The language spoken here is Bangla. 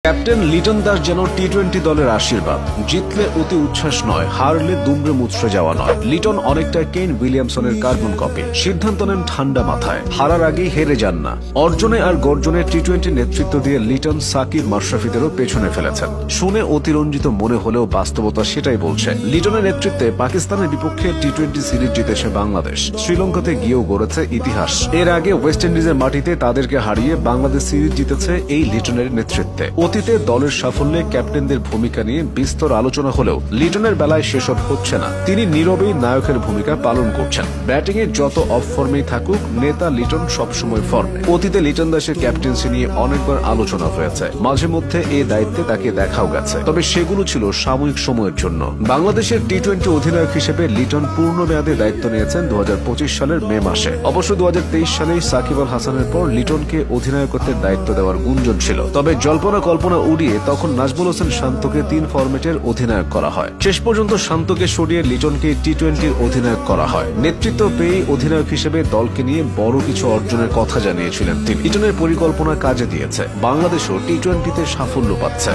ক্যাপ্টেন লিটন দাস যেন টি-20 দলের আশীর্বাদ। জিতলে অতি উচ্ছ্বাস নয়, হারলে দুমড়ে মুচড়ে যাওয়া নয়। লিটন অনেকটা কেন উইলিয়ামসনের কার্বন কপি। সিদ্ধান্ত নেন ঠান্ডা মাথায়, হারার আগেই হেরে যান না। অর্জনে আর গর্জনে টি-20 নেতৃত্ব দিয়ে লিটন সাকিব মাশরাফিদেরও পেছনে ফেলেছেন। শুনে অতিরঞ্জিত মনে হলেও বাস্তবতা সেটাই বলছে। লিটনের নেতৃত্বে পাকিস্তানের বিপক্ষে টি-20 সিরিজ জিতেছে বাংলাদেশ। শ্রীলঙ্কাতে গিয়েও গড়েছে ইতিহাস। এর আগে ওয়েস্ট ইন্ডিজের মাটিতে তাদেরকে হারিয়ে বাংলাদেশ সিরিজ জিতেছে এই লিটনের নেতৃত্বে। অতীতে দলের সাফল্যে ক্যাপ্টেনদের ভূমিকা নিয়ে বিস্তর আলোচনা হলেও লিটনের বেলায় সেসব হচ্ছে না। তিনি নীরবেই নায়কের ভূমিকা পালন করছেন। ব্যাটিংয়ে যত অফ ফর্মেই থাকুক, নেতা লিটন সবসময় ফর্মে। অতীতে লিটন দাসের ক্যাপ্টেন্সি নিয়ে অনেকবার আলোচনা হয়েছে। মাঝে মধ্যে এই দায়িত্বে তাকে দেখাও গেছে, তবে সেগুলো ছিল সাময়িক সময়ের জন্য। বাংলাদেশের টি-20 অধিনায়ক হিসেবে লিটন পূর্ণ মেয়াদে দায়িত্ব নিয়েছেন 2025 সালের মে মাসে। অবশ্য 2023 সালেই সাকিব আল হাসানের পর লিটনকে অধিনায়কত্বের দায়িত্ব দেওয়ার গুঞ্জন ছিল। তবে জল্পনা কল্পনা উড়িয়ে তখন নাজমুল হোসেন শান্তকে 3 ফরম্যাটের অধিনায়ক করা হয়। শেষ পর্যন্ত শান্তকে সরিয়ে লিটনকে টি-20 অধিনায়ক করা হয়। নেতৃত্ব পেয়ে অধিনায়ক হিসেবে দলকে নিয়ে বড় কিছু অর্জনের কথা জানিয়েছিলেন তিনি। লিটনের পরিকল্পনা কাজে দিয়েছে, বাংলাদেশও টি-20তে সাফল্য পাচ্ছে।